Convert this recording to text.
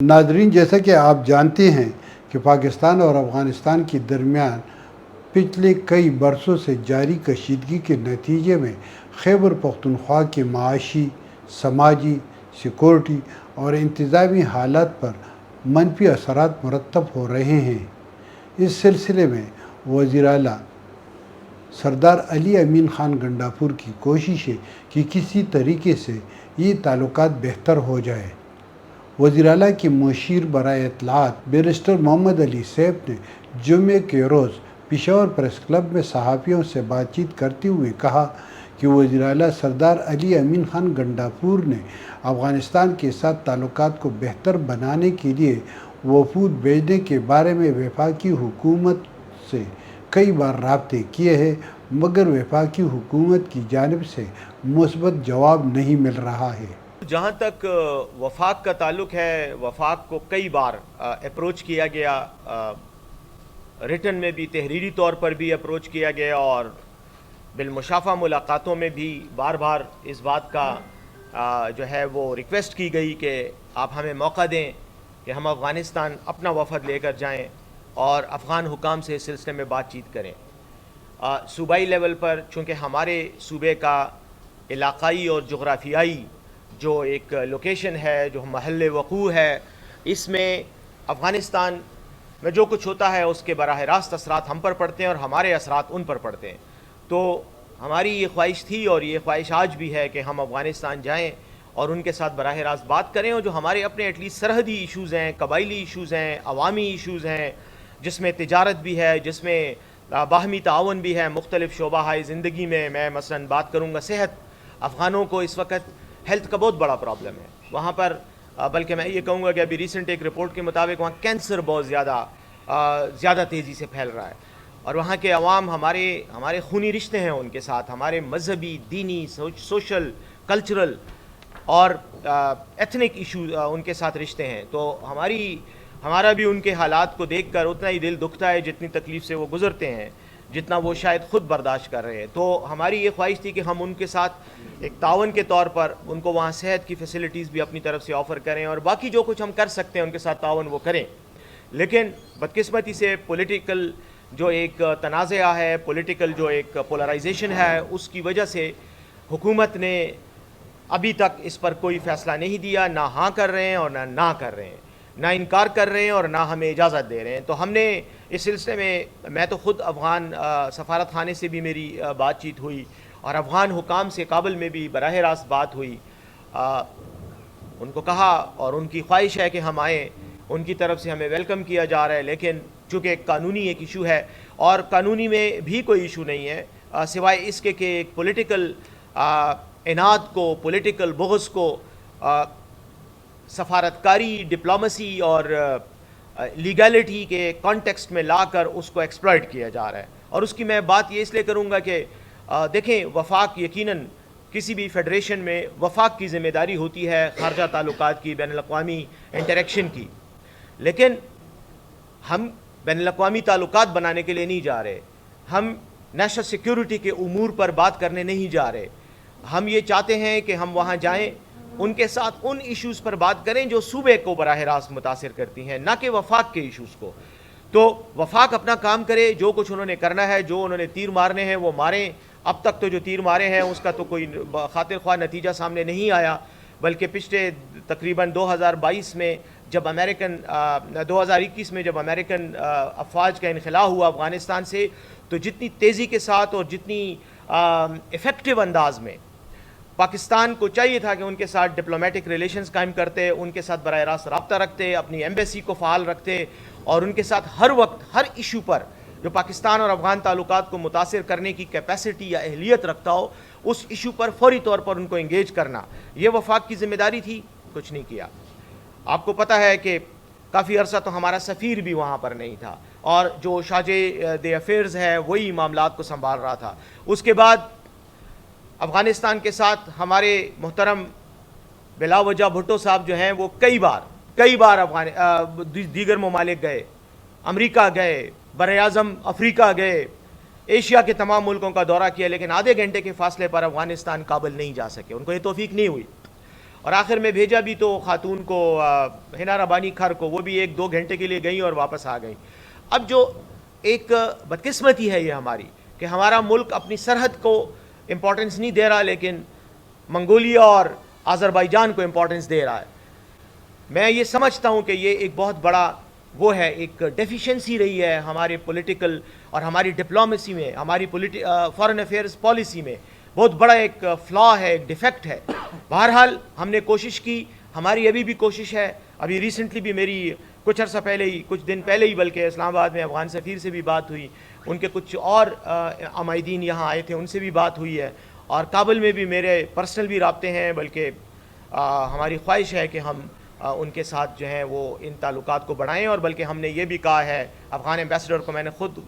ناظرین، جیسا کہ آپ جانتے ہیں کہ پاکستان اور افغانستان کے درمیان پچھلے کئی برسوں سے جاری کشیدگی کے نتیجے میں خیبر پختونخوا کے معاشی، سماجی، سیکورٹی اور انتظامی حالات پر منفی اثرات مرتب ہو رہے ہیں۔ اس سلسلے میں وزیر اعلیٰ سردار علی امین خان گنڈاپور کی کوشش ہے کہ کسی طریقے سے یہ تعلقات بہتر ہو جائے۔ وزیر اعلیٰ کے مشیر برائے اطلاعات بیرسٹر محمد علی سیف نے جمعے کے روز پشاور پریس کلب میں صحافیوں سے بات چیت کرتے ہوئے کہا کہ وزیر اعلیٰ سردار علی امین خان گنڈاپور نے افغانستان کے ساتھ تعلقات کو بہتر بنانے کے لیے وفود بھیجنے کے بارے میں وفاقی حکومت سے کئی بار رابطے کیے ہیں، مگر وفاقی حکومت کی جانب سے مثبت جواب نہیں مل رہا ہے۔ جہاں تک وفاق کا تعلق ہے، وفاق کو کئی بار اپروچ کیا گیا، ریٹن میں بھی، تحریری طور پر بھی اپروچ کیا گیا، اور بالمشافہ ملاقاتوں میں بھی بار بار اس بات کا جو ہے وہ ریکویسٹ کی گئی کہ آپ ہمیں موقع دیں کہ ہم افغانستان اپنا وفد لے کر جائیں اور افغان حکام سے اس سلسلے میں بات چیت کریں۔ صوبائی لیول پر چونکہ ہمارے صوبے کا علاقائی اور جغرافیائی جو ایک لوکیشن ہے، جو محل وقوع ہے، اس میں افغانستان میں جو کچھ ہوتا ہے اس کے براہ راست اثرات ہم پر پڑتے ہیں اور ہمارے اثرات ان پر پڑتے ہیں۔ تو ہماری یہ خواہش تھی اور یہ خواہش آج بھی ہے کہ ہم افغانستان جائیں اور ان کے ساتھ براہ راست بات کریں، اور جو ہمارے اپنے ایٹ لیسٹ سرحدی ایشوز ہیں، قبائلی ایشوز ہیں، عوامی ایشوز ہیں، جس میں تجارت بھی ہے، جس میں باہمی تعاون بھی ہے مختلف شعبہ ہائے زندگی میں مثلا بات کروں گا صحت۔ افغانوں کو اس وقت ہیلتھ کا بہت بڑا پرابلم ہے وہاں پر، بلکہ میں یہ کہوں گا کہ ابھی ریسنٹ ایک رپورٹ کے مطابق وہاں کینسر بہت زیادہ تیزی سے پھیل رہا ہے، اور وہاں کے عوام ہمارے خونی رشتے ہیں ان کے ساتھ، ہمارے مذہبی، دینی، سوشل، کلچرل اور ایتھنک ایشو ان کے ساتھ رشتے ہیں۔ تو ہمارا بھی ان کے حالات کو دیکھ کر اتنا ہی دل دکھتا ہے جتنی تکلیف سے وہ گزرتے ہیں، جتنا وہ شاید خود برداشت کر رہے ہیں۔ تو ہماری یہ خواہش تھی کہ ہم ان کے ساتھ ایک تعاون کے طور پر ان کو وہاں صحت کی فیسلٹیز بھی اپنی طرف سے آفر کریں، اور باقی جو کچھ ہم کر سکتے ہیں ان کے ساتھ تعاون وہ کریں۔ لیکن بدقسمتی سے پولیٹیکل جو ایک تنازعہ ہے، پولیٹیکل جو ایک پولرائزیشن ہے، اس کی وجہ سے حکومت نے ابھی تک اس پر کوئی فیصلہ نہیں دیا، نہ ہاں کر رہے ہیں اور نہ کر رہے ہیں، نہ انکار کر رہے ہیں اور نہ ہمیں اجازت دے رہے ہیں۔ تو ہم نے اس سلسلے میں تو خود افغان سفارت خانے سے بھی میری بات چیت ہوئی، اور افغان حکام سے کابل میں بھی براہ راست بات ہوئی۔ ان کو کہا اور ان کی خواہش ہے کہ ہم آئیں، ان کی طرف سے ہمیں ویلکم کیا جا رہا ہے، لیکن چونکہ ایک قانونی ایک ایشو ہے، اور قانونی میں بھی کوئی ایشو نہیں ہے سوائے اس کے کہ ایک پولیٹیکل عناد کو، پولیٹیکل بغض کو سفارتکاری، ڈپلومسی اور لیگلٹی کے کانٹیکسٹ میں لا کر اس کو ایکسپلائٹ کیا جا رہا ہے۔ اور اس کی میں بات یہ اس لیے کروں گا کہ دیکھیں، وفاق یقیناً کسی بھی فیڈریشن میں وفاق کی ذمہ داری ہوتی ہے خارجہ تعلقات کی، بین الاقوامی انٹریکشن کی، لیکن ہم بین الاقوامی تعلقات بنانے کے لیے نہیں جا رہے، ہم نیشنل سیکیورٹی کے امور پر بات کرنے نہیں جا رہے۔ ہم یہ چاہتے ہیں کہ ہم وہاں جائیں، ان کے ساتھ ان ایشوز پر بات کریں جو صوبے کو براہ راست متاثر کرتی ہیں، نہ کہ وفاق کے ایشوز کو۔ تو وفاق اپنا کام کرے، جو کچھ انہوں نے کرنا ہے، جو انہوں نے تیر مارنے ہیں وہ ماریں۔ اب تک تو جو تیر مارے ہیں اس کا تو کوئی خاطر خواہ نتیجہ سامنے نہیں آیا، بلکہ پچھلے تقریباً 2022 میں جب 2021 میں جب امریکن افواج کا انخلاء ہوا افغانستان سے، تو جتنی تیزی کے ساتھ اور جتنی ایفیکٹو انداز میں پاکستان کو چاہیے تھا کہ ان کے ساتھ ڈپلومیٹک ریلیشنز قائم کرتے، ان کے ساتھ براہ راست رابطہ رکھتے، اپنی ایمبیسی کو فعال رکھتے، اور ان کے ساتھ ہر وقت ہر ایشو پر جو پاکستان اور افغان تعلقات کو متاثر کرنے کی کیپیسٹی یا اہلیت رکھتا ہو، اس ایشو پر فوری طور پر ان کو انگیج کرنا، یہ وفاق کی ذمہ داری تھی۔ کچھ نہیں کیا۔ آپ کو پتہ ہے کہ کافی عرصہ تو ہمارا سفیر بھی وہاں پر نہیں تھا، اور جو شاہجہ دے افیئرز ہے وہی معاملات کو سنبھال رہا تھا۔ اس کے بعد افغانستان کے ساتھ ہمارے محترم بلا وجہ بھٹو صاحب جو ہیں وہ کئی بار دیگر ممالک گئے، امریکہ گئے، براعظم افریقہ گئے، ایشیا کے تمام ملکوں کا دورہ کیا، لیکن آدھے گھنٹے کے فاصلے پر افغانستان کابل نہیں جا سکے، ان کو یہ توفیق نہیں ہوئی۔ اور آخر میں بھیجا بھی تو خاتون کو ہنا ربانی کھر کو، وہ بھی 1-2 گھنٹے کے لیے گئیں اور واپس آ گئیں۔ اب جو ایک بدقسمتی ہے یہ ہماری کہ ہمارا ملک اپنی سرحد کو امپورٹنس نہیں دے رہا، لیکن منگولیا اور آذربائیجان کو امپورٹنس دے رہا ہے۔ میں یہ سمجھتا ہوں کہ یہ ایک بہت بڑا وہ ہے، ایک ڈیفیشنسی رہی ہے ہمارے پولیٹیکل اور ہماری ڈپلومیسی میں، ہماری فارن افیئرز پالیسی میں بہت بڑا ایک فلا ہے، ایک ڈیفیکٹ ہے۔ بہرحال ہم نے کوشش کی، ہماری ابھی بھی کوشش ہے۔ ابھی ریسنٹلی بھی میری کچھ عرصہ پہلے ہی، کچھ دن پہلے ہی بلکہ اسلام آباد میں افغان سفیر سے بھی بات ہوئی، ان کے کچھ اور عمائدین یہاں آئے تھے، ان سے بھی بات ہوئی ہے، اور کابل میں بھی میرے پرسنل بھی رابطے ہیں، بلکہ ہماری خواہش ہے کہ ہم ان کے ساتھ جو ہیں وہ ان تعلقات کو بڑھائیں، اور بلکہ ہم نے یہ بھی کہا ہے، افغان ایمبیسڈر کو میں نے خود